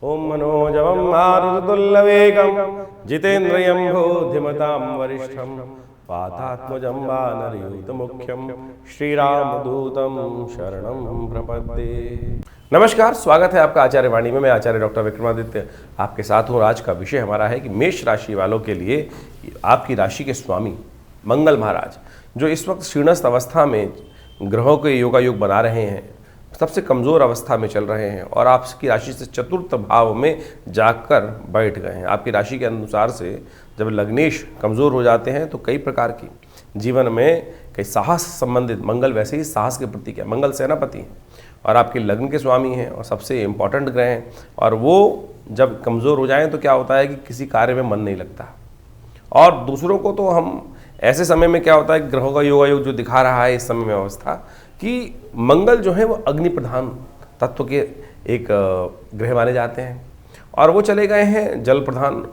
ओम मनोजवं मारुततुल्यवेगं जितेन्द्रियं बुद्धिमतां वरिष्ठं वातात्मजं वानरयूथमुख्यं श्रीरामदूतं शरणं प्रपद्ये। नमस्कार, स्वागत है आपका आचार्य वाणी में। मैं आचार्य डॉक्टर विक्रमादित्य आपके साथ हूँ। आज का विषय हमारा है कि मेष राशि वालों के लिए आपकी राशि के स्वामी मंगल महाराज जो इस वक्त क्षीणस्थ अवस्था में ग्रहों के योगायोग बना रहे हैं, सबसे कमज़ोर अवस्था में चल रहे हैं और आपकी राशि से चतुर्थ भाव में जाकर बैठ गए हैं। आपकी राशि के अनुसार से जब लग्नेश कमज़ोर हो जाते हैं तो कई प्रकार की जीवन में कई साहस संबंधित, मंगल वैसे ही साहस के प्रतीक है, मंगल सेनापति हैं और आपके लग्न के स्वामी हैं और सबसे इम्पॉर्टेंट ग्रह हैं। और वो जब कमज़ोर हो जाएँ तो क्या होता है कि किसी कार्य में मन नहीं लगता। और दूसरों को तो हम ऐसे समय में क्या होता है, ग्रहों का योगायोग जो दिखा रहा है इस समय में अवस्था कि मंगल जो है वो अग्नि प्रधान तत्व के एक ग्रह माने जाते हैं और वो चले गए हैं जल प्रधान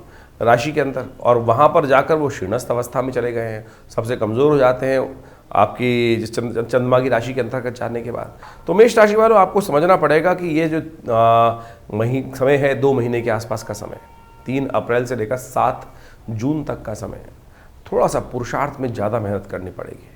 राशि के अंदर और वहाँ पर जाकर वो क्षीणस्थ अवस्था में चले गए हैं, सबसे कमज़ोर हो जाते हैं आपकी जिस चंद्रमा की राशि के अंतर्गत जाने के बाद। तो मेष राशि वालों, आपको समझना पड़ेगा कि ये जो समय है 2 महीने के आसपास का समय, 3 अप्रैल से लेकर 7 जून तक का समय, थोड़ा सा पुरुषार्थ में ज़्यादा मेहनत करनी पड़ेगी।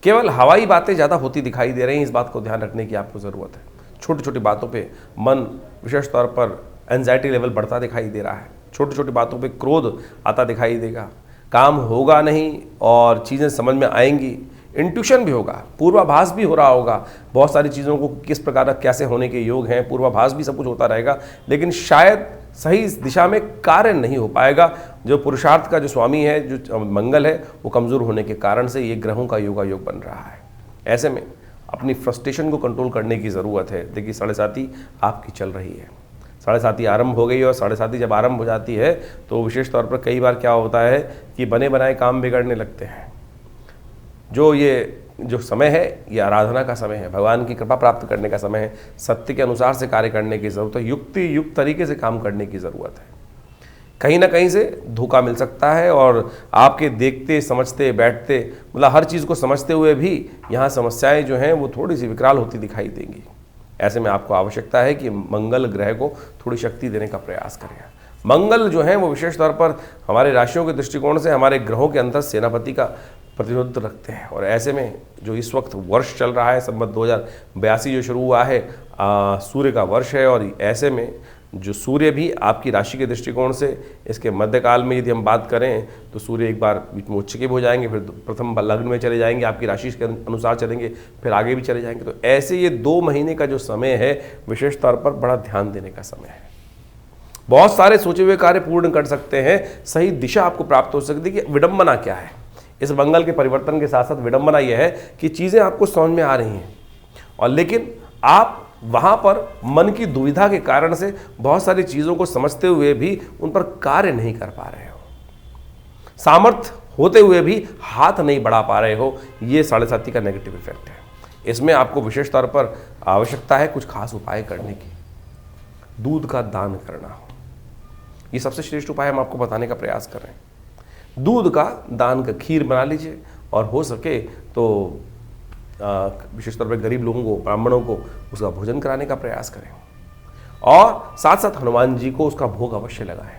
केवल हवाई बातें ज़्यादा होती दिखाई दे रही हैं, इस बात को ध्यान रखने की आपको ज़रूरत है। छोटी छोटी बातों पे मन विशेष तौर पर एंजाइटी लेवल बढ़ता दिखाई दे रहा है, छोटी छोटी बातों पे क्रोध आता दिखाई देगा, काम होगा नहीं और चीज़ें समझ में आएंगी, इंट्यूशन भी होगा, पूर्वाभास भी हो रहा होगा, बहुत सारी चीज़ों को किस प्रकार कैसे होने के योग हैं, पूर्वाभास भी सब कुछ होता रहेगा, लेकिन शायद सही दिशा में कार्य नहीं हो पाएगा। जो पुरुषार्थ का जो स्वामी है, जो मंगल है, वो कमज़ोर होने के कारण से ये ग्रहों का योगायोग बन रहा है। ऐसे में अपनी फ्रस्ट्रेशन को कंट्रोल करने की ज़रूरत है। देखिए, 7.5 आपकी चल रही है, 7.5 आरंभ हो गई और 7.5 जब आरंभ हो जाती है तो विशेष तौर पर कई बार क्या होता है कि बने बनाए काम बिगड़ने लगते हैं। जो समय है ये आराधना का समय है, भगवान की कृपा प्राप्त करने का समय है, सत्य के अनुसार से कार्य करने की ज़रूरत है, युक्त तरीके से काम करने की ज़रूरत है। कहीं ना कहीं से धोखा मिल सकता है और आपके देखते समझते बैठते, मतलब हर चीज़ को समझते हुए भी यहाँ समस्याएं जो हैं वो थोड़ी सी विकराल होती दिखाई देंगी। ऐसे में आपको आवश्यकता है कि मंगल ग्रह को थोड़ी शक्ति देने का प्रयास करें। मंगल जो है वो विशेष तौर पर हमारे राशियों के दृष्टिकोण से हमारे ग्रहों के अंदर सेनापति का प्रतिनिधित्व रखते हैं। और ऐसे में जो इस वक्त वर्ष चल रहा है, संवत 2082 जो शुरू हुआ है, सूर्य का वर्ष है और ऐसे में जो सूर्य भी आपकी राशि के दृष्टिकोण से इसके मध्यकाल में यदि हम बात करें तो सूर्य एक बार बीच में उच्चकित हो जाएंगे, फिर प्रथम लग्न में चले जाएंगे, आपकी राशि के अनुसार चलेंगे, फिर आगे भी चले जाएंगे। तो ऐसे ये 2 महीने का जो समय है विशेष तौर पर बड़ा ध्यान देने का समय है। बहुत सारे सोचे हुए कार्य पूर्ण कर सकते हैं, सही दिशा आपको प्राप्त हो सकती है कि विडंबना क्या है। इस मंगल के परिवर्तन के साथ साथ विडंबना यह है कि चीज़ें आपको समझ में आ रही हैं और लेकिन आप वहाँ पर मन की दुविधा के कारण से बहुत सारी चीज़ों को समझते हुए भी उन पर कार्य नहीं कर पा रहे हो, सामर्थ्य होते हुए भी हाथ नहीं बढ़ा पा रहे हो। ये 7.5 का नेगेटिव इफेक्ट है। इसमें आपको विशेष तौर पर आवश्यकता है कुछ खास उपाय करने की। दूध का दान करना, ये सबसे श्रेष्ठ उपाय हम आपको बताने का प्रयास कर रहे हैं। दूध का दान का खीर बना लीजिए और हो सके तो विशेष तौर पर गरीब लोगों को, ब्राह्मणों को उसका भोजन कराने का प्रयास करें और साथ साथ हनुमान जी को उसका भोग अवश्य लगाएं।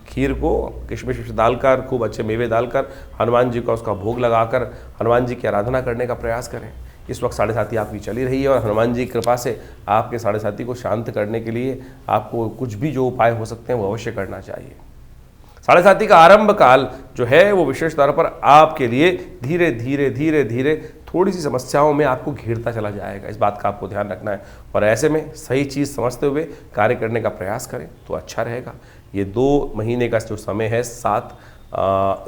खीर को किशमिश डालकर, खूब अच्छे मेवे डालकर हनुमान जी का उसका भोग लगाकर हनुमान जी की आराधना करने का प्रयास करें। इस वक्त 7.5 आपकी चली रही है और हनुमान जी की कृपा से आपके 7.5 को शांत करने के लिए आपको कुछ भी जो उपाय हो सकते हैं वो अवश्य करना चाहिए। 7.5 का आरंभ काल जो है वो विशेष तौर पर आपके लिए धीरे धीरे धीरे धीरे थोड़ी सी समस्याओं में आपको घेरता चला जाएगा। इस बात का आपको ध्यान रखना है और ऐसे में सही चीज़ समझते हुए कार्य करने का प्रयास करें तो अच्छा रहेगा। ये 2 महीने का जो समय है 7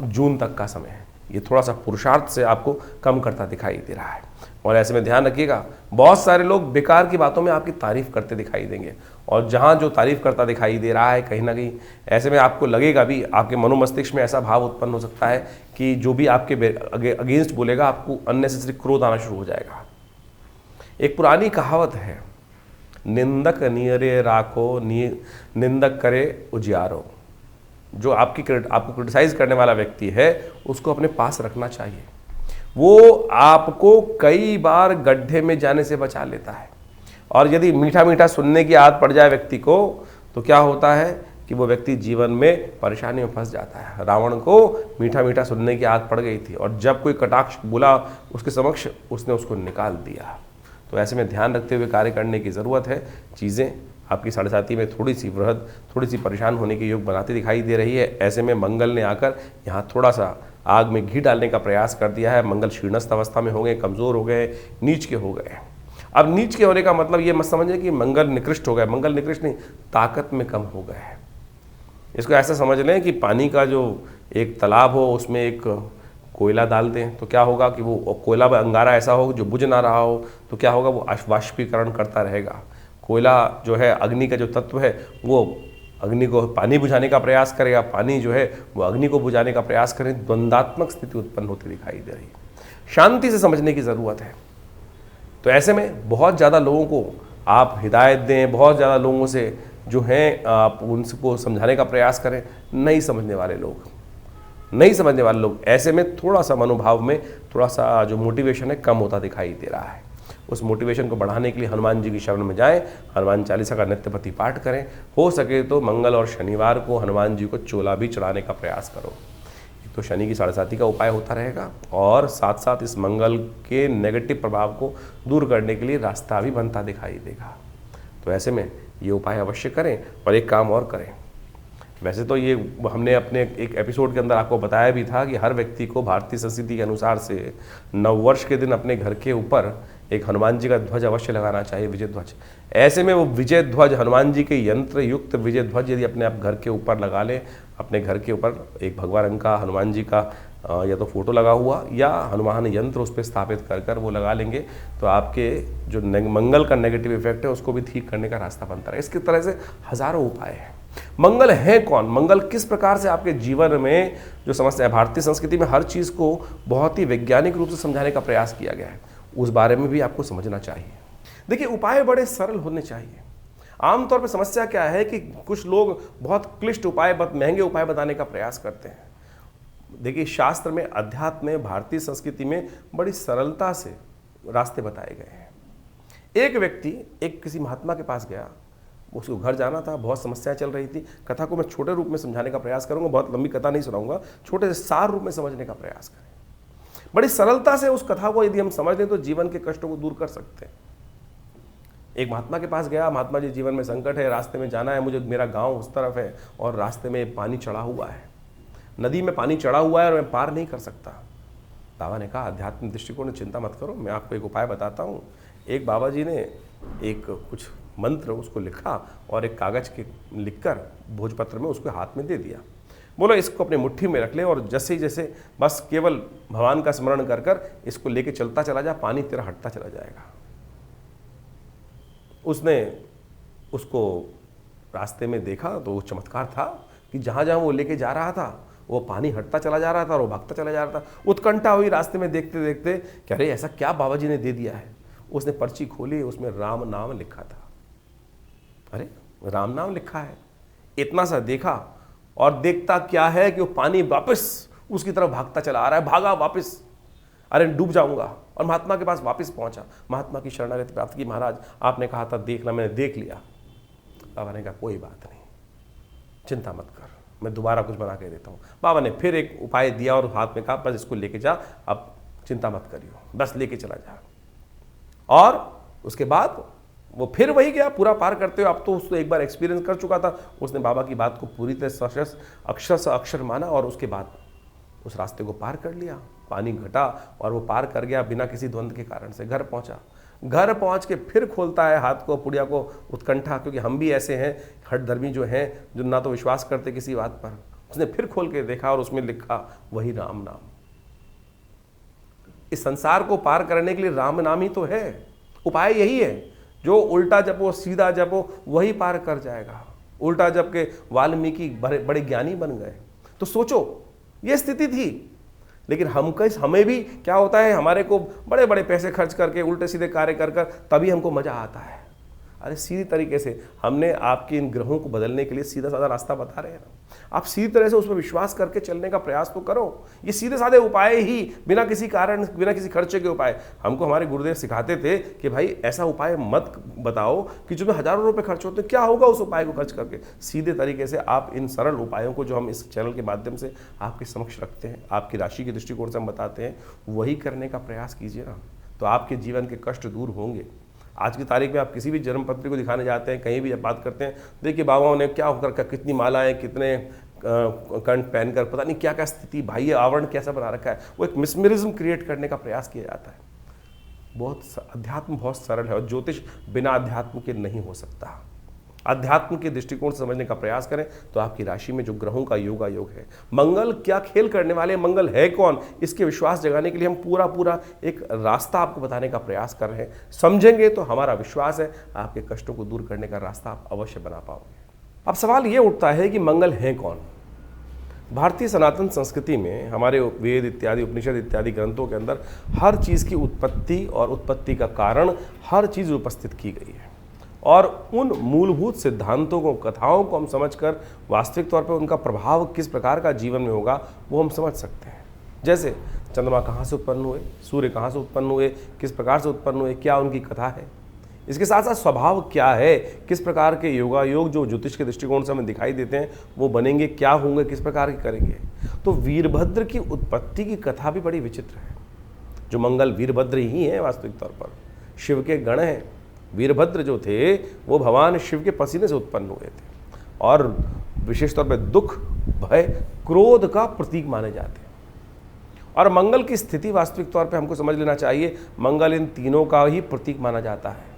जून तक का समय है, ये थोड़ा सा पुरुषार्थ से आपको कम करता दिखाई दे रहा है। और ऐसे में ध्यान रखिएगा, बहुत सारे लोग बेकार की बातों में आपकी तारीफ करते दिखाई देंगे और जहाँ जो तारीफ करता दिखाई दे रहा है कहीं ना कहीं ऐसे में आपको लगेगा भी, आपके मनोमस्तिष्क में ऐसा भाव उत्पन्न हो सकता है कि जो भी आपके अगेंस्ट बोलेगा आपको अननेसेसरी क्रोध आना शुरू हो जाएगा। एक पुरानी कहावत है, निंदक नियरे राखो निंदक करे उजियारो। जो आपको क्रिटिसाइज करने वाला व्यक्ति है उसको अपने पास रखना चाहिए। वो आपको कई बार गड्ढे में जाने से बचा लेता है। और यदि मीठा मीठा सुनने की आदत पड़ जाए व्यक्ति को तो क्या होता है कि वो व्यक्ति जीवन में परेशानी में फंस जाता है। रावण को मीठा मीठा सुनने की आदत पड़ गई थी और जब कोई कटाक्ष बोला उसके समक्ष उसने उसको निकाल दिया। तो ऐसे में ध्यान रखते हुए कार्य करने की ज़रूरत है। चीज़ें आपकी साढ़े साथी में थोड़ी सी वृहद, थोड़ी सी परेशान होने के योग बनाती दिखाई दे रही है। ऐसे में मंगल ने आकर यहाँ थोड़ा सा आग में घी डालने का प्रयास कर दिया है। मंगल शीर्णस्थ अवस्था में हो गए, कमज़ोर हो गए, नीच के हो गए। अब नीच के होने का मतलब ये मत समझें कि मंगल निकृष्ट हो गए, मंगल निकृष्ट नहीं, ताकत में कम हो गए। इसको ऐसा समझ लें कि पानी का जो एक तालाब हो उसमें एक कोयला डाल दें तो क्या होगा कि वो कोयला में अंगारा ऐसा हो जो बुझ ना रहा हो तो क्या होगा, वो वाष्पीकरण करता रहेगा। कोयला जो है अग्नि का जो तत्व है वो अग्नि को पानी बुझाने का प्रयास करेगा, पानी जो है वो अग्नि को बुझाने का प्रयास करें। द्वंद्वात्मक स्थिति उत्पन्न होती दिखाई दे रही है। शांति से समझने की ज़रूरत है। तो ऐसे में बहुत ज़्यादा लोगों को आप हिदायत दें, बहुत ज़्यादा लोगों से जो हैं आप उनको समझाने का प्रयास करें, नहीं समझने वाले लोग ऐसे में थोड़ा सा मनोभाव में थोड़ा सा जो मोटिवेशन है कम होता दिखाई दे रहा है। उस मोटिवेशन को बढ़ाने के लिए हनुमान जी की शरण में जाएं, हनुमान चालीसा का नित्यपति पाठ करें। हो सके तो मंगल और शनिवार को हनुमान जी को चोला भी चढ़ाने का प्रयास करो। तो शनि की साढ़े साथी का उपाय होता रहेगा और साथ साथ इस मंगल के नेगेटिव प्रभाव को दूर करने के लिए रास्ता भी बनता दिखाई देगा। तो ऐसे में ये उपाय अवश्य करें। और एक काम और करें, वैसे तो ये हमने अपने एक एपिसोड के अंदर आपको बताया भी था कि हर व्यक्ति को भारतीय संस्कृति के अनुसार से नववर्ष के दिन अपने घर के ऊपर एक हनुमान जी का ध्वज अवश्य लगाना चाहिए, विजय ध्वज। ऐसे में वो विजय ध्वज, हनुमान जी के यंत्र युक्त विजय ध्वज यदि अपने आप घर के ऊपर लगा लें, अपने घर के ऊपर एक भगवा रंग का हनुमान जी का या तो फोटो लगा हुआ या हनुमान यंत्र उस पर स्थापित कर वो लगा लेंगे तो आपके जो मंगल का नेगेटिव इफेक्ट है उसको भी ठीक करने का रास्ता बनता है। इसकी तरह से हजारों उपाय हैं। मंगल है कौन, मंगल किस प्रकार से आपके जीवन में जो समस्या है, भारतीय संस्कृति में हर चीज़ को बहुत ही वैज्ञानिक रूप से समझाने का प्रयास किया गया है, उस बारे में भी आपको समझना चाहिए। देखिए, उपाय बड़े सरल होने चाहिए। आमतौर पर समस्या क्या है कि कुछ लोग बहुत क्लिष्ट उपाय, बहुत महंगे उपाय बताने का प्रयास करते हैं। देखिए, शास्त्र में, अध्यात्म में, भारतीय संस्कृति में बड़ी सरलता से रास्ते बताए गए हैं। एक व्यक्ति एक किसी महात्मा के पास गया, उसको घर जाना था, बहुत समस्याएं चल रही थी। कथा को मैं छोटे रूप में समझाने का प्रयास करूंगा, बहुत लंबी कथा नहीं सुनाऊंगा, छोटे से सार रूप में समझने का प्रयास करें। बड़ी सरलता से उस कथा को यदि हम समझ लें तो जीवन के कष्टों को दूर कर सकते हैं। एक महात्मा के पास गया, महात्मा जी जीवन में संकट है, रास्ते में जाना है मुझे, मेरा गांव उस तरफ है और रास्ते में पानी चढ़ा हुआ है, नदी में पानी चढ़ा हुआ है और मैं पार नहीं कर सकता। बाबा ने कहा, आध्यात्मिक दृष्टिकोण में चिंता मत करो, मैं आपको एक उपाय बताता हूँ। एक बाबा जी ने एक कुछ मंत्र उसको लिखा और एक कागज के लिखकर भोजपत्र में उसको हाथ में दे दिया। बोलो इसको अपने मुट्ठी में रख ले और जैसे ही जैसे बस केवल भगवान का स्मरण कर कर इसको लेके चलता चला जा, पानी तेरा हटता चला जाएगा। उसने उसको रास्ते में देखा तो वो चमत्कार था कि जहाँ जहाँ वो लेके जा रहा था वो पानी हटता चला जा रहा था और वो भागता चला जा रहा था। उत्कंठा हुई रास्ते में देखते देखते कि अरे ऐसा क्या बाबा जी ने दे दिया है। उसने पर्ची खोली, उसमें राम नाम लिखा था। अरे राम नाम लिखा है, इतना सा देखा और देखता क्या है कि वो पानी वापस उसकी तरफ भागता चला आ रहा है। भागा वापस, अरे डूब जाऊंगा। और महात्मा के पास वापस पहुंचा, महात्मा की शरणागति प्राप्त की। महाराज आपने कहा था देखना, मैंने देख लिया। बाबा ने कहा कोई बात नहीं, चिंता मत कर, मैं दोबारा कुछ बना के देता हूँ। बाबा ने फिर एक उपाय दिया और हाथ में कहा बस इसको लेके जा, अब चिंता मत करियो, बस लेके चला जा। और उसके बाद वो फिर वही गया पूरा पार करते हुए। अब तो उसको एक बार एक्सपीरियंस कर चुका था, उसने बाबा की बात को पूरी तरह अक्षर से अक्षर माना और उसके बाद उस रास्ते को पार कर लिया। पानी घटा और वो पार कर गया बिना किसी द्वंद्व के कारण से। घर पहुंचा, घर पहुंच के फिर खोलता है हाथ को, पुड़िया को, उत्कंठा, क्योंकि हम भी ऐसे हैं हठधर्मी जो हैं जो ना तो विश्वास करते किसी बात पर। उसने फिर खोल के देखा और उसमें लिखा वही राम नाम। इस संसार को पार करने के लिए राम नाम ही तो है, उपाय यही है। जो उल्टा जपो सीधा जपो वही पार कर जाएगा। उल्टा जप के वाल्मीकि बड़े ज्ञानी बन गए। तो सोचो ये स्थिति थी, लेकिन हमें भी क्या होता है, हमारे को बड़े बड़े पैसे खर्च करके उल्टे सीधे कार्य कर तभी हमको मजा आता है। अरे सीधी तरीके से हमने आपके इन ग्रहों को बदलने के लिए सीधा साधा रास्ता बता रहे हैं ना, आप सीधी तरह से उस पर विश्वास करके चलने का प्रयास तो करो। ये सीधे साधे उपाय ही, बिना किसी कारण, बिना किसी खर्चे के उपाय, हमको हमारे गुरुदेव सिखाते थे कि भाई ऐसा उपाय मत बताओ कि जो हज़ारों रुपए खर्च होते, क्या होगा उस उपाय को खर्च करके। सीधे तरीके से आप इन सरल उपायों को जो हम इस चैनल के माध्यम से आपके समक्ष रखते हैं, आपकी राशि के दृष्टिकोण से हम बताते हैं, वही करने का प्रयास कीजिए ना, तो आपके जीवन के कष्ट दूर होंगे। आज की तारीख में आप किसी भी जन्म पत्री को दिखाने जाते हैं, कहीं भी जब बात करते हैं, देखिए बाबाओं ने क्या होकर, कितनी मालाएं, कितने कंठ पहनकर, पता नहीं क्या क्या स्थिति, भाई आवरण कैसा बना रखा है, वो एक मिसमरिज्म क्रिएट करने का प्रयास किया जाता है। बहुत अध्यात्म बहुत सरल है और ज्योतिष बिना अध्यात्म के नहीं हो सकता। अध्यात्म के दृष्टिकोण से समझने का प्रयास करें तो आपकी राशि में जो ग्रहों का योग है, मंगल क्या खेल करने वाले, मंगल है कौन, इसके विश्वास जगाने के लिए हम पूरा एक रास्ता आपको बताने का प्रयास कर रहे हैं। समझेंगे तो हमारा विश्वास है आपके कष्टों को दूर करने का रास्ता आप अवश्य बना पाओगे। अब सवाल ये उठता है कि मंगल है कौन। भारतीय सनातन संस्कृति में हमारे वेद इत्यादि, उपनिषद इत्यादि ग्रंथों के अंदर हर चीज़ की उत्पत्ति और उत्पत्ति का कारण, हर चीज़ उपस्थित की गई है और उन मूलभूत सिद्धांतों को, कथाओं को हम समझकर वास्तविक तौर पर उनका प्रभाव किस प्रकार का जीवन में होगा वो हम समझ सकते हैं। जैसे चंद्रमा कहाँ से उत्पन्न हुए, सूर्य कहाँ से उत्पन्न हुए, किस प्रकार से उत्पन्न हुए, क्या उनकी कथा है, इसके साथ साथ स्वभाव क्या है, किस प्रकार के योगायोग जो ज्योतिष के दृष्टिकोण से हमें दिखाई देते हैं वो बनेंगे, क्या होंगे, किस प्रकार के करेंगे। तो वीरभद्र की उत्पत्ति की कथा भी बड़ी विचित्र है। जो मंगल वीरभद्र ही है वास्तविक तौर पर, शिव के गण हैं। वीरभद्र जो थे वो भगवान शिव के पसीने से उत्पन्न हुए थे और विशेष तौर पर दुख, भय, क्रोध का प्रतीक माने जाते हैं। और मंगल की स्थिति वास्तविक तौर पे हमको समझ लेना चाहिए, मंगल इन तीनों का ही प्रतीक माना जाता है।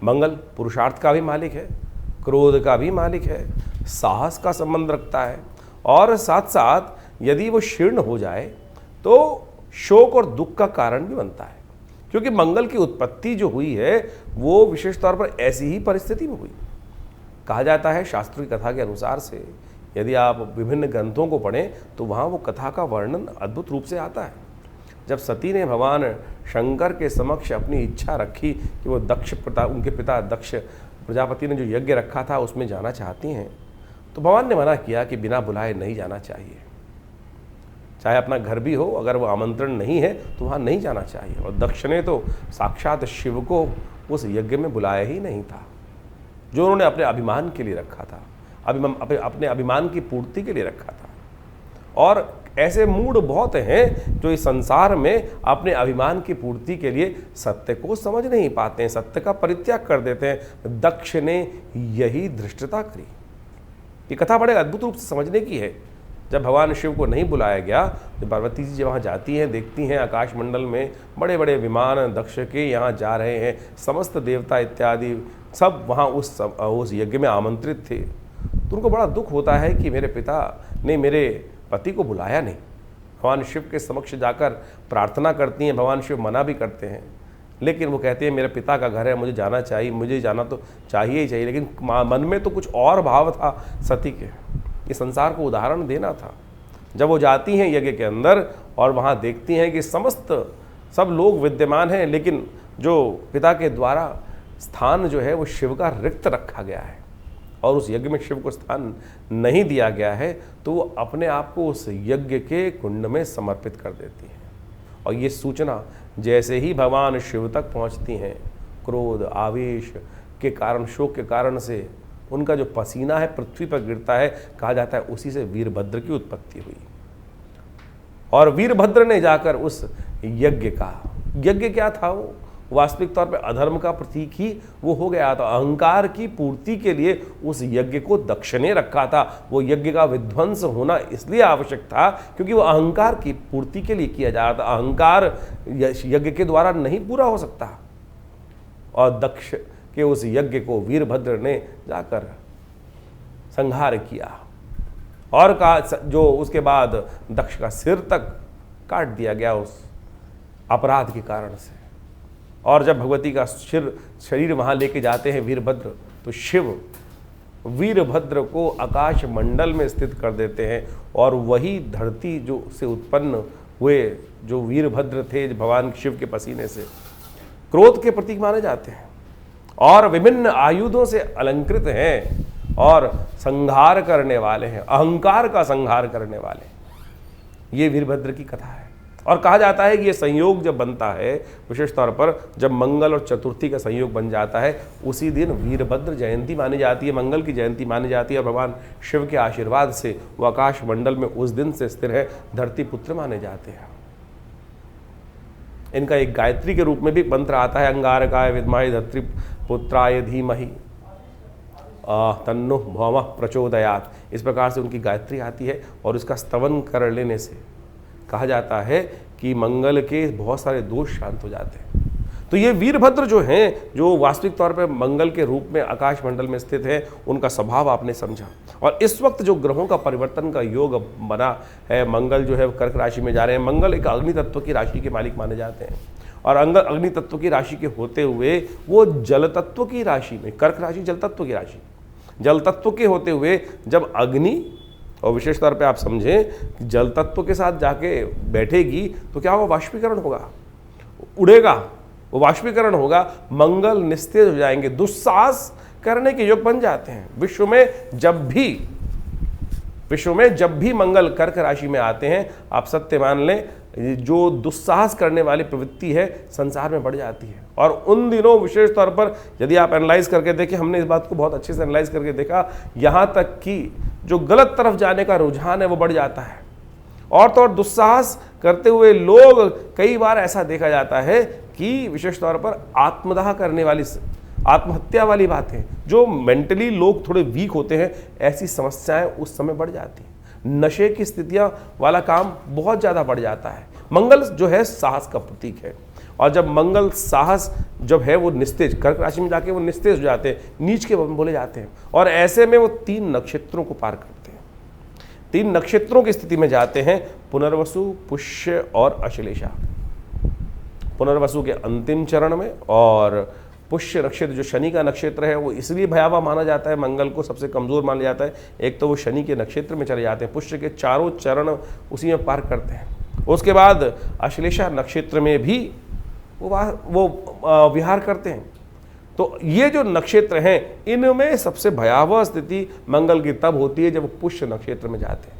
मंगल पुरुषार्थ का भी मालिक है, क्रोध का भी मालिक है, साहस का संबंध रखता है और साथ साथ यदि वो शीर्ण हो जाए तो शोक और दुख का कारण भी बनता है। क्योंकि मंगल की उत्पत्ति जो हुई है वो विशेष तौर पर ऐसी ही परिस्थिति में हुई। कहा जाता है शास्त्र की कथा के अनुसार से, यदि आप विभिन्न ग्रंथों को पढ़ें तो वहाँ वो कथा का वर्णन अद्भुत रूप से आता है। जब सती ने भगवान शंकर के समक्ष अपनी इच्छा रखी कि वो उनके पिता दक्ष प्रजापति ने जो यज्ञ रखा था उसमें जाना चाहती हैं, तो भगवान ने मना किया कि बिना बुलाए नहीं जाना चाहिए। चाहे अपना घर भी हो, अगर वो आमंत्रण नहीं है तो वहाँ नहीं जाना चाहिए। और दक्ष ने तो साक्षात शिव को उस यज्ञ में बुलाया ही नहीं था, जो उन्होंने अपने अभिमान के लिए रखा था, अपने अभिमान की पूर्ति के लिए रखा था। और ऐसे मूड बहुत हैं जो इस संसार में अपने अभिमान की पूर्ति के लिए सत्य को समझ नहीं पाते हैं, सत्य का परित्याग कर देते हैं। दक्ष ने यही धृष्टता करी। ये कथा बड़े अद्भुत रूप से समझने की है। जब भगवान शिव को नहीं बुलाया गया, तो पार्वती जी वहाँ जाती हैं, देखती हैं आकाश मंडल में बड़े बड़े विमान दक्ष के यहाँ जा रहे हैं, समस्त देवता इत्यादि सब वहाँ उस यज्ञ में आमंत्रित थे। तो उनको बड़ा दुख होता है कि मेरे पिता ने मेरे पति को बुलाया नहीं। भगवान शिव के समक्ष जाकर प्रार्थना करती हैं, भगवान शिव मना भी करते हैं, लेकिन वो कहते हैं मेरे पिता का घर है, मुझे जाना चाहिए, मुझे जाना तो चाहिए ही चाहिए। लेकिन मन में तो कुछ और भाव था सती के, ये संसार को उदाहरण देना था। जब वो जाती हैं यज्ञ के अंदर और वहाँ देखती हैं कि सब लोग विद्यमान हैं, लेकिन जो पिता के द्वारा स्थान जो है वो शिव का रिक्त रखा गया है और उस यज्ञ में शिव को स्थान नहीं दिया गया है, तो वो अपने आप को उस यज्ञ के कुंड में समर्पित कर देती है। और ये सूचना जैसे ही भगवान शिव तक पहुंचती हैं, क्रोध, आवेश के कारण, शोक के कारण से उनका जो पसीना है पृथ्वी पर गिरता है, कहा जाता है उसी से वीरभद्र की उत्पत्ति हुई। और वीरभद्र ने जाकर उस यज्ञ क्या था, वो वास्तविक तौर पे अधर्म का प्रतीक ही वो हो गया था। अहंकार की पूर्ति के लिए उस यज्ञ को दक्ष ने रखा था। वो यज्ञ का विध्वंस होना इसलिए आवश्यक था क्योंकि वो अहंकार की पूर्ति के लिए किया जा रहा था। अहंकार यज्ञ के द्वारा नहीं पूरा हो सकता और दक्ष के उस यज्ञ को वीरभद्र ने जाकर संहार किया और जो उसके बाद दक्ष का सिर तक काट दिया गया उस अपराध के कारण से। और जब भगवती का शरीर वहाँ लेके जाते हैं वीरभद्र, तो शिव वीरभद्र को आकाश मंडल में स्थित कर देते हैं और वही धरती जो से उत्पन्न हुए जो वीरभद्र थे भगवान शिव के पसीने से, क्रोध के प्रतीक माने जाते हैं। और विभिन्न आयुधों से अलंकृत हैं और संहार करने वाले हैं, अहंकार का संहार करने वाले। ये वीरभद्र की कथा है। और कहा जाता है कि ये संयोग जब बनता है, विशेष तौर पर जब मंगल और चतुर्थी का संयोग बन जाता है, उसी दिन वीरभद्र जयंती मानी जाती है, मंगल की जयंती मानी जाती है। और भगवान शिव के आशीर्वाद से वो आकाश मंडल में उस दिन से स्थिर है, धरती पुत्र माने जाते हैं। इनका एक गायत्री के रूप में भी मंत्र आता है, अंगारकाय विद्महे धरती पुत्राय धीमहि तन्नो भौमः प्रचोदयात्। इस प्रकार से उनकी गायत्री आती है और इसका स्तवन कर लेने से कहा जाता है कि मंगल के बहुत सारे दोष शांत हो जाते हैं। तो ये वीरभद्र जो हैं, जो वास्तविक तौर पर मंगल के रूप में आकाश मंडल में स्थित है, उनका स्वभाव आपने समझा। और इस वक्त जो ग्रहों का परिवर्तन का योग बना है, मंगल जो है कर्क राशि में जा रहे हैं। मंगल एक अग्नि तत्व की राशि के मालिक माने जाते हैं और अग्नि तत्व की राशि के होते हुए वो जल तत्व की राशि में, कर्क राशि जल तत्व की राशि, जल तत्व के होते हुए जब अग्नि, और विशेष तौर पे आप समझें जल तत्व के साथ जाके बैठेगी तो क्या होगा, वाष्पीकरण होगा, उड़ेगा, वो वाष्पीकरण होगा, मंगल निस्तेज हो जाएंगे, दुस्साहस करने के योग बन जाते हैं। विश्व में जब भी मंगल कर्क राशि में आते हैं, आप सत्य मान लें, जो दुस्साहस करने वाली प्रवृत्ति है संसार में बढ़ जाती है। और उन दिनों विशेष तौर पर यदि आप एनालाइज करके देखें, हमने इस बात को बहुत अच्छे से एनालाइज करके देखा, यहाँ तक कि जो गलत तरफ जाने का रुझान है वो बढ़ जाता है। और तो और दुस्साहस करते हुए लोग, कई बार ऐसा देखा जाता है कि विशेष तौर पर आत्मदाह करने वाली, आत्महत्या वाली बातें, जो मेंटली लोग थोड़े वीक होते हैं, ऐसी समस्याएं उस समय बढ़ जाती हैं। नशे की स्थितियां वाला काम बहुत ज़्यादा बढ़ जाता है। मंगल जो है साहस का प्रतीक है, और जब मंगल साहस जब है वो निस्तेज, कर्क राशि में जाके वो निस्तेज हो जाते हैं, नीच के बोले जाते हैं। और ऐसे में वो 3 नक्षत्रों को पार करते हैं, 3 नक्षत्रों की स्थिति में जाते हैं, पुनर्वसु, पुष्य और अश्लेषा। पुनर्वसु के अंतिम चरण में, और पुष्य नक्षत्र जो शनि का नक्षत्र है वो इसलिए भयावह माना जाता है, मंगल को सबसे कमजोर माना जाता है। एक तो वो शनि के नक्षत्र में चले जाते हैं, पुष्य के चारों चरण उसी में पार करते हैं। उसके बाद अश्लेषा नक्षत्र में भी वो विहार करते हैं। तो ये जो नक्षत्र हैं, इनमें सबसे भयावह स्थिति मंगल की तब होती है जब वो पुष्य नक्षत्र में जाते हैं।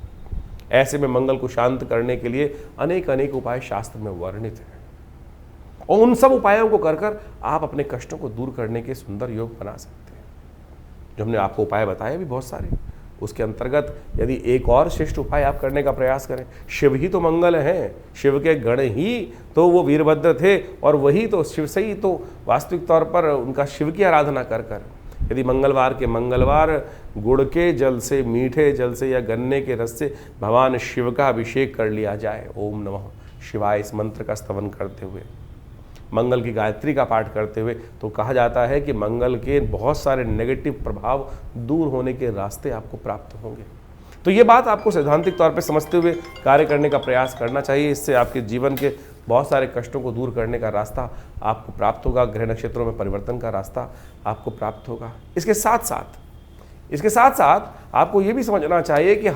ऐसे में मंगल को शांत करने के लिए अनेक उपाय शास्त्र में वर्णित हैं, और उन सब उपायों को कर आप अपने कष्टों को दूर करने के सुंदर योग बना सकते हैं। जो हमने आपको उपाय बताए भी बहुत सारे, उसके अंतर्गत यदि एक और श्रेष्ठ उपाय आप करने का प्रयास करें, शिव ही तो मंगल हैं, शिव के गण ही तो वो वीरभद्र थे, और वही तो शिव से ही तो वास्तविक तौर पर उनका शिव की आराधना कर यदि मंगलवार के मंगलवार गुड़ के जल से, मीठे जल से या गन्ने के रस से भगवान शिव का अभिषेक कर लिया जाए, ओम नमः शिवाय इस मंत्र का स्तवन करते हुए, मंगल की गायत्री का पाठ करते हुए, तो कहा जाता है कि मंगल के बहुत सारे नेगेटिव प्रभाव दूर होने के रास्ते आपको प्राप्त होंगे। तो ये बात आपको सैद्धांतिक तौर पे समझते हुए कार्य करने का प्रयास करना चाहिए। इससे आपके जीवन के बहुत सारे कष्टों को दूर करने का रास्ता आपको प्राप्त होगा, ग्रह नक्षत्रों में परिवर्तन का रास्ता आपको प्राप्त होगा। इसके साथ साथ आपको ये भी समझना चाहिए कि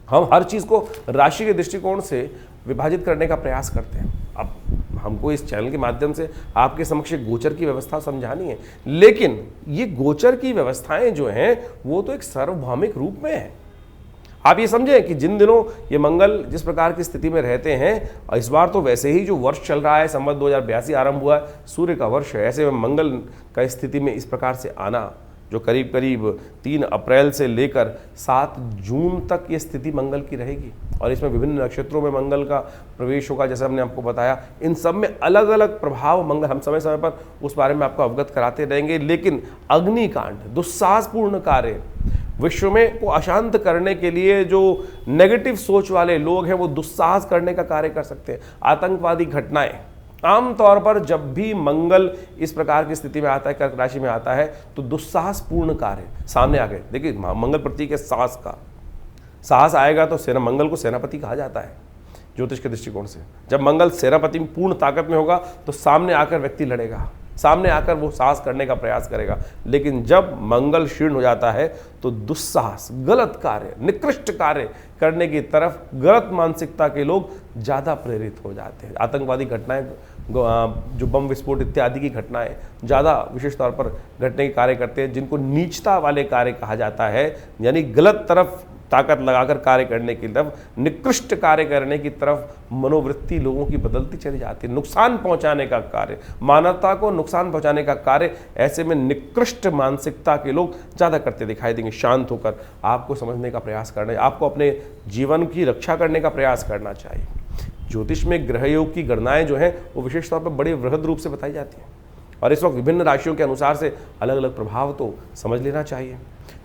हम हर चीज़ को राशि के दृष्टिकोण से विभाजित करने का प्रयास करते हैं। अब हमको इस चैनल के माध्यम से आपके समक्ष गोचर की व्यवस्था समझानी है, लेकिन ये गोचर की व्यवस्थाएं जो हैं वो तो एक सार्वभौमिक रूप में है। आप ये समझें कि जिन दिनों ये मंगल जिस प्रकार की स्थिति में रहते हैं, इस बार तो वैसे ही जो वर्ष चल रहा है, संवत 2082 आरंभ हुआ है, सूर्य का वर्ष है, ऐसे में मंगल का स्थिति में इस प्रकार से आना, जो करीब 3 अप्रैल से लेकर 7 जून तक ये स्थिति मंगल की रहेगी, और इसमें विभिन्न नक्षत्रों में मंगल का प्रवेश होगा, जैसे हमने आपको बताया। इन सब में अलग अलग प्रभाव मंगल, हम समय समय पर उस बारे में आपको अवगत कराते रहेंगे। लेकिन अग्निकांड, दुस्साहसपूर्ण कार्य, विश्व में को अशांत करने के लिए जो नेगेटिव सोच वाले लोग हैं वो दुस्साहस करने का कार्य कर सकते हैं। आतंकवादी घटनाएं, आमतौर पर जब भी मंगल इस प्रकार की स्थिति में आता है, कर्क राशि में आता है, तो दुस्साहसपूर्ण कार्य सामने आ गए। देखिए मंगल प्रतीक है साहस का, साहस आएगा तो मंगल को सेनापति कहा जाता है ज्योतिष के दृष्टिकोण से। जब मंगल सेनापति पूर्ण ताकत में होगा तो सामने आकर व्यक्ति लड़ेगा, सामने आकर वो साहस करने का प्रयास करेगा। लेकिन जब मंगल क्षीण हो जाता है तो दुस्साहस, गलत कार्य, निकृष्ट कार्य करने की तरफ गलत मानसिकता के लोग ज़्यादा प्रेरित हो जाते हैं। आतंकवादी घटनाएं जो बम विस्फोट इत्यादि की घटनाएं ज़्यादा विशेष तौर पर घटने के कार्य करते हैं, जिनको नीचता वाले कार्य कहा जाता है, यानी गलत तरफ ताकत लगाकर कार्य करने की तरफ, निकृष्ट कार्य करने की तरफ मनोवृत्ति लोगों की बदलती चली जाती है। नुकसान पहुंचाने का कार्य, मानवता को नुकसान पहुंचाने का कार्य ऐसे में निकृष्ट मानसिकता के लोग ज़्यादा करते दिखाई देंगे। शांत होकर आपको समझने का प्रयास करना है, आपको अपने जीवन की रक्षा करने का प्रयास करना चाहिए। ज्योतिष में ग्रह योग की गणनाएं जो हैं वो विशेष तौर पर बड़े वृहद रूप से बताई जाती हैं, और इस वक्त विभिन्न राशियों के अनुसार से अलग अलग प्रभाव तो समझ लेना चाहिए।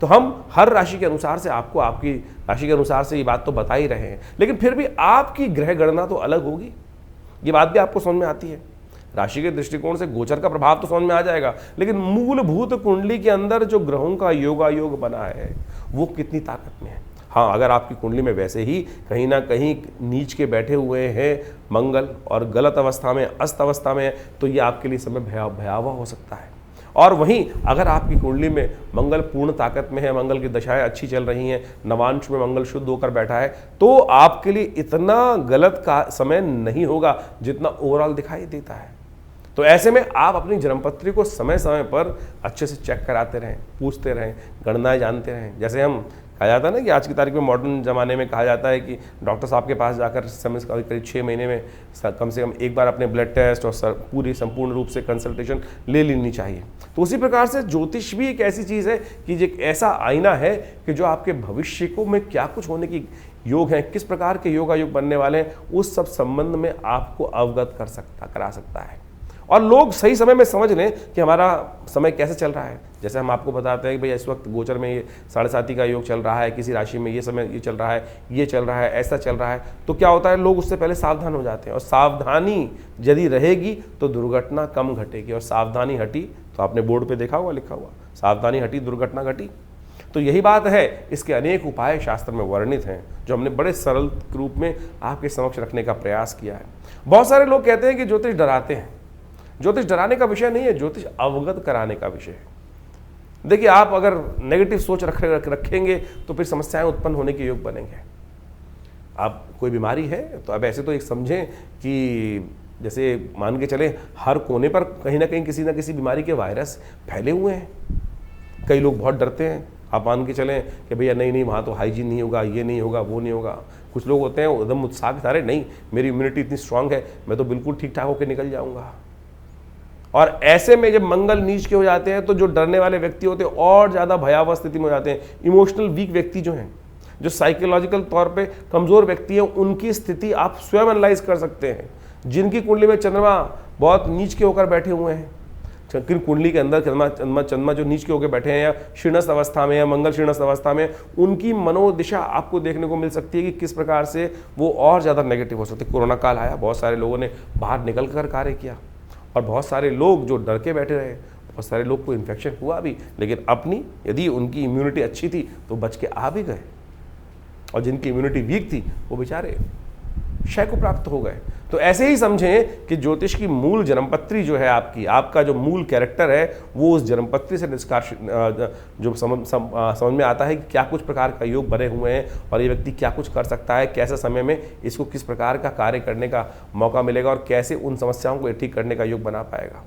तो हम हर राशि के अनुसार से आपको आपकी राशि के अनुसार से ये बात तो बता ही रहे हैं, लेकिन फिर भी आपकी ग्रह गणना तो अलग होगी, ये बात भी आपको समझ में आती है। राशि के दृष्टिकोण से गोचर का प्रभाव तो समझ में आ जाएगा, लेकिन मूलभूत कुंडली के अंदर जो ग्रहों का योगायोग बना है वो कितनी ताकत में है। हाँ, अगर आपकी कुंडली में वैसे ही कहीं ना कहीं नीच के बैठे हुए हैं मंगल और गलत अवस्था में, अस्त अवस्था में है, तो ये आपके लिए समय भयावह हो सकता है। और वहीं अगर आपकी कुंडली में मंगल पूर्ण ताकत में है, मंगल की दशाएं अच्छी चल रही हैं, नवांश में मंगल शुद्ध होकर बैठा है, तो आपके लिए इतना गलत का समय नहीं होगा जितना ओवरऑल दिखाई देता है। तो ऐसे में आप अपनी जन्मपत्री को समय समय पर अच्छे से चेक कराते रहें, पूछते रहें, गणनाएं जानते रहें। जैसे हम कहा जाता है ना कि आज की तारीख में मॉडर्न ज़माने में कहा जाता है कि डॉक्टर साहब के पास जाकर समय से करीब 6 महीने में कम से कम एक बार अपने ब्लड टेस्ट और पूरी संपूर्ण रूप से कंसल्टेशन ले लेनी चाहिए। तो उसी प्रकार से ज्योतिष भी एक ऐसी चीज़ है कि एक ऐसा आईना है कि जो आपके भविष्य को में क्या कुछ होने की योग हैं, किस प्रकार के योगायोग बनने वाले हैं, उस सब संबंध में आपको अवगत करा सकता है। और लोग सही समय में समझ लें कि हमारा समय कैसे चल रहा है। जैसे हम आपको बताते हैं कि भाई इस वक्त गोचर में ये 7.5 का योग चल रहा है, किसी राशि में ये समय ये चल रहा है, ये चल रहा है, ऐसा चल रहा है, तो क्या होता है, लोग उससे पहले सावधान हो जाते हैं। और सावधानी यदि रहेगी तो दुर्घटना कम घटेगी, और सावधानी हटी तो आपने बोर्ड पे देखा हुआ, लिखा हुआ, सावधानी हटी दुर्घटना घटी। तो यही बात है। इसके अनेक उपाय शास्त्र में वर्णित हैं, जो हमने बड़े सरल रूप में आपके समक्ष रखने का प्रयास किया है। बहुत सारे लोग कहते हैं कि ज्योतिष डराते हैं। ज्योतिष डराने का विषय नहीं है, ज्योतिष अवगत कराने का विषय है। देखिए, आप अगर नेगेटिव सोच रखेंगे तो फिर समस्याएं उत्पन्न होने के योग बनेंगे। आप कोई बीमारी है तो अब ऐसे तो एक समझें कि जैसे मान के चले हर कोने पर कहीं ना कहीं किसी ना किसी बीमारी के वायरस फैले हुए हैं। कई लोग बहुत डरते हैं। आप मान के चलें कि भैया नहीं वहाँ तो हाइजीन नहीं होगा, ये नहीं होगा, वो नहीं होगा। कुछ लोग होते हैं एकदम उत्साह के सारे, नहीं मेरी इम्यूनिटी इतनी स्ट्रांग है, मैं तो बिल्कुल ठीक ठाक होकर निकल जाऊँगा। और ऐसे में जब मंगल नीच के हो जाते हैं तो जो डरने वाले व्यक्ति होते हैं और ज़्यादा भयावह स्थिति में हो जाते हैं। इमोशनल वीक व्यक्ति जो हैं, जो साइकोलॉजिकल तौर पे कमज़ोर व्यक्ति हैं, उनकी स्थिति आप स्वयं एनालाइज कर सकते हैं। जिनकी कुंडली में चंद्रमा बहुत नीच के होकर बैठे हुए हैं, कुंडली के अंदर चंद्रमा जो नीच के होकर बैठे हैं या शीर्णस्थ अवस्था में या मंगल शीर्णस्थ अवस्था में, उनकी मनोदिशा आपको देखने को मिल सकती है कि किस प्रकार से वो और ज़्यादा नेगेटिव हो सकती है। कोरोना काल आया, बहुत सारे लोगों ने बाहर निकल कर कार्य किया, और बहुत सारे लोग जो डर के बैठे रहे, बहुत सारे लोग को इन्फेक्शन हुआ भी, लेकिन अपनी यदि उनकी इम्यूनिटी अच्छी थी तो बच के आ भी गए, और जिनकी इम्यूनिटी वीक थी वो बेचारे क्षय को प्राप्त हो गए। तो ऐसे ही समझें कि ज्योतिष की मूल जन्मपत्री जो है आपका जो मूल कैरेक्टर है, वो उस जन्मपत्री से निष्कर्ष जो समझ में आता है कि क्या कुछ प्रकार का योग बने हुए हैं और ये व्यक्ति क्या कुछ कर सकता है, कैसे समय में इसको किस प्रकार का कार्य करने का मौका मिलेगा और कैसे उन समस्याओं को ठीक करने का योग बना पाएगा।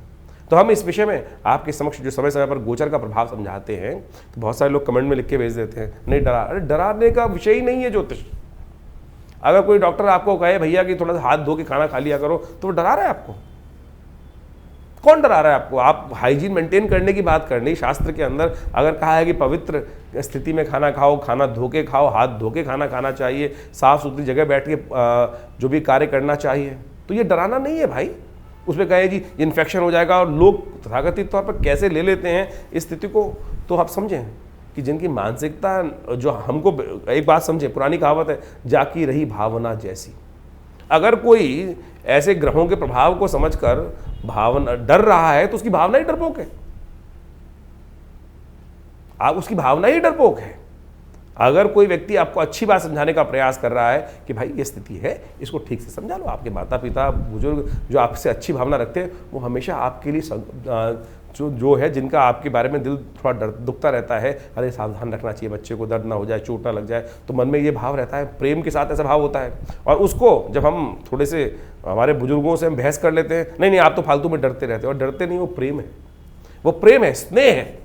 तो हम इस विषय में आपके समक्ष जो समय समय पर गोचर का प्रभाव समझाते हैं, तो बहुत सारे लोग कमेंट में लिख के भेज देते हैं नहीं डरा। अरे डराने का विषय ही नहीं है ज्योतिष। अगर कोई डॉक्टर आपको कहे भैया कि थोड़ा सा हाथ धो के खाना खा लिया करो, तो वो डरा रहा है आपको? कौन डरा रहा है आपको? आप हाइजीन मेंटेन करने की बात करनी। शास्त्र के अंदर अगर कहा है कि पवित्र स्थिति में खाना खाओ, खाना धो के खाओ, हाथ धो के खाना खाना चाहिए, साफ सुथरी जगह बैठ के जो भी कार्य करना चाहिए, तो ये डराना नहीं है भाई। उसमें कहे जी इन्फेक्शन हो जाएगा, और लोग तथाकथित तौर पर कैसे ले लेते हैं इस स्थिति को, तो आप समझें कि जिनकी मानसिकता जो हमको, एक बात समझे, पुरानी कहावत है, जाकी रही भावना जैसी। अगर कोई ऐसे ग्रहों के प्रभाव को समझकर भावना डर रहा है तो उसकी भावना ही डरपोक है। आप उसकी भावना ही डरपोक है। अगर कोई व्यक्ति आपको अच्छी बात समझाने का प्रयास कर रहा है कि भाई ये स्थिति है, इसको ठीक से समझा लो, आपके माता पिता बुजुर्ग जो आपसे अच्छी भावना रखते हैं वो हमेशा आपके लिए जो है, जिनका आपके बारे में दिल थोड़ा दुखता रहता है, अरे सावधान रखना चाहिए बच्चे को, दर्द ना हो जाए, चोट ना लग जाए, तो मन में ये भाव रहता है, प्रेम के साथ ऐसा भाव होता है। और उसको जब हम थोड़े से हमारे बुजुर्गों से हम बहस कर लेते हैं, नहीं नहीं आप तो फालतू में डरते रहते हो, और डरते नहीं, वो प्रेम है, वो प्रेम है, स्नेह है,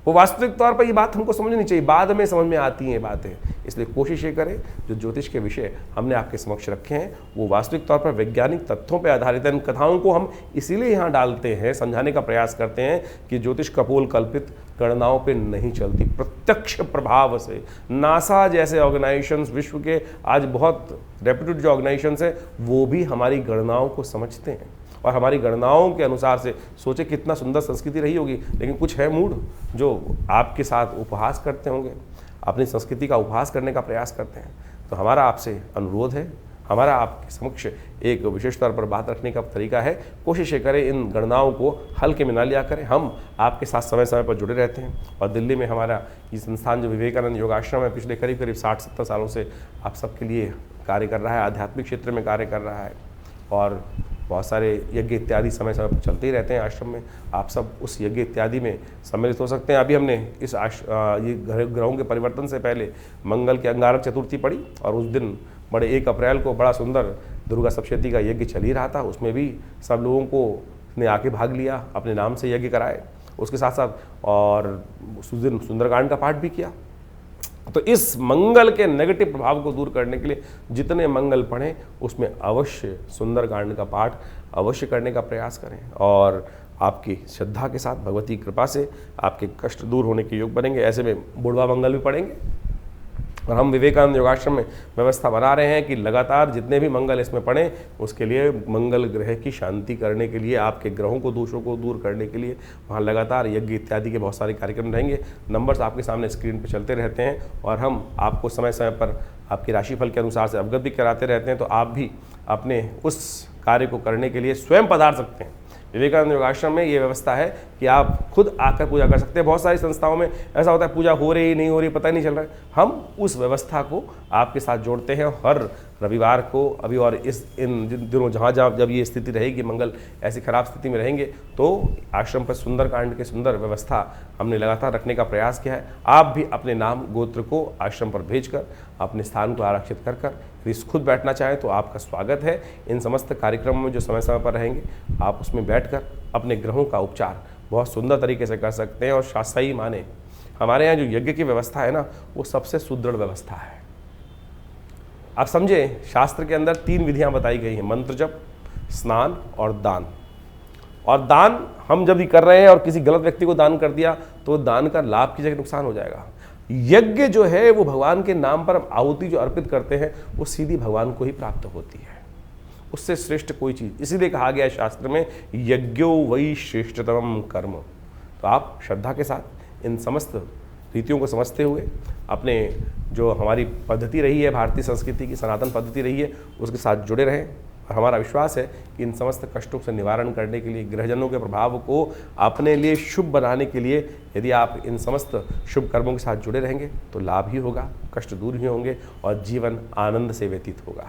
वो वास्तविक तौर पर ये बात हमको समझनी चाहिए, बाद में समझ में आती हैं ये बातें। इसलिए कोशिश ये करें, जो ज्योतिष के विषय हमने आपके समक्ष रखे हैं वो वास्तविक तौर पर वैज्ञानिक तथ्यों पर आधारित है। इन कथाओं को हम इसीलिए यहाँ डालते हैं, समझाने का प्रयास करते हैं कि ज्योतिष कपोल कल्पित गणनाओं पे नहीं चलती, प्रत्यक्ष प्रभाव से। नासा जैसे ऑर्गेनाइजेशंस, विश्व के आज बहुत रेप्यूटेड जो ऑर्गेनाइजेशंस हैं, वो भी हमारी गणनाओं को समझते हैं और हमारी गणनाओं के अनुसार से सोचे कितना सुंदर संस्कृति रही होगी। लेकिन कुछ है मूड जो आपके साथ उपहास करते होंगे, अपनी संस्कृति का उपहास करने का प्रयास करते हैं। तो हमारा आपसे अनुरोध है, हमारा आपके समक्ष एक विशेष तौर पर बात रखने का तरीका है, कोशिश ये करें इन गणनाओं को हल्के में ना लिया करें। हम आपके साथ समय समय पर जुड़े रहते हैं और दिल्ली में हमारा ये संस्थान जो विवेकानंद योगाश्रम है, पिछले करीब 60-70 सालों से आप सबके लिए कार्य कर रहा है, आध्यात्मिक क्षेत्र में कार्य कर रहा है और बहुत सारे यज्ञ इत्यादि समय समय पर चलते ही रहते हैं आश्रम में। आप सब उस यज्ञ इत्यादि में सम्मिलित हो सकते हैं। अभी हमने इस ये ग्रहों के परिवर्तन से पहले मंगल की अंगारक चतुर्थी पड़ी और उस दिन बड़े 1 अप्रैल को बड़ा सुंदर दुर्गा सप्तशती का यज्ञ चल ही रहा था। उसमें भी सब लोगों को ने आके भाग लिया, अपने नाम से यज्ञ कराए, उसके साथ साथ और उस दिन सुंदरकांड का पाठ भी किया। तो इस मंगल के नेगेटिव प्रभाव को दूर करने के लिए जितने मंगल पढ़ें उसमें अवश्य सुंदरकांड का पाठ अवश्य करने का प्रयास करें और आपकी श्रद्धा के साथ भगवती कृपा से आपके कष्ट दूर होने के योग बनेंगे। ऐसे में बुढ़वा मंगल भी पढ़ेंगे और हम विवेकानंद योगाश्रम में व्यवस्था बना रहे हैं कि लगातार जितने भी मंगल इसमें पढ़ें उसके लिए मंगल ग्रह की शांति करने के लिए, आपके ग्रहों को दोषों को दूर करने के लिए वहाँ लगातार यज्ञ इत्यादि के बहुत सारे कार्यक्रम रहेंगे। नंबर्स आपके सामने स्क्रीन पर चलते रहते हैं और हम आपको समय समय पर आपके राशिफल के अनुसार से अवगत भी कराते रहते हैं। तो आप भी अपने उस कार्य को करने के लिए स्वयं पधार सकते हैं। विवेकानंद योगाश्रम में ये व्यवस्था है कि आप खुद आकर पूजा कर सकते हैं। बहुत सारी संस्थाओं में ऐसा होता है पूजा हो रही नहीं हो रही पता ही नहीं चल रहा है। हम उस व्यवस्था को आपके साथ जोड़ते हैं। हर रविवार को अभी और इन दिनों जहाँ जब ये स्थिति रहेगी, मंगल ऐसी खराब स्थिति में रहेंगे, तो आश्रम पर सुंदरकांड की सुंदर व्यवस्था हमने लगातार रखने का प्रयास किया है। आप भी अपने नाम गोत्र को आश्रम पर भेजकर अपने स्थान को आरक्षित कर खुद बैठना चाहें तो आपका स्वागत है। इन समस्त कार्यक्रमों में जो समय समय पर रहेंगे आप उसमें बैठकर अपने ग्रहों का उपचार बहुत सुंदर तरीके से कर सकते हैं। और शास्त्रीय माने हमारे यहाँ जो यज्ञ की व्यवस्था है ना, वो सबसे सुदृढ़ व्यवस्था है। आप समझे, शास्त्र के अंदर 3 विधियां बताई गई हैं, मंत्र जप, स्नान और दान। और दान हम जब भी कर रहे हैं और किसी गलत व्यक्ति को दान कर दिया तो दान का लाभ की जगह नुकसान हो जाएगा। यज्ञ जो है वो भगवान के नाम पर हम आहुति जो अर्पित करते हैं वो सीधी भगवान को ही प्राप्त होती है, उससे श्रेष्ठ कोई चीज। इसीलिए कहा गया है शास्त्र में, यज्ञो वै श्रेष्ठतम कर्म। तो आप श्रद्धा के साथ इन समस्त रीतियों को समझते हुए अपने जो हमारी पद्धति रही है, भारतीय संस्कृति की सनातन पद्धति रही है, उसके साथ जुड़े रहें। और हमारा विश्वास है कि इन समस्त कष्टों से निवारण करने के लिए, ग्रहजनों के प्रभाव को अपने लिए शुभ बनाने के लिए यदि आप इन समस्त शुभ कर्मों के साथ जुड़े रहेंगे तो लाभ ही होगा, कष्ट दूर ही होंगे और जीवन आनंद से व्यतीत होगा।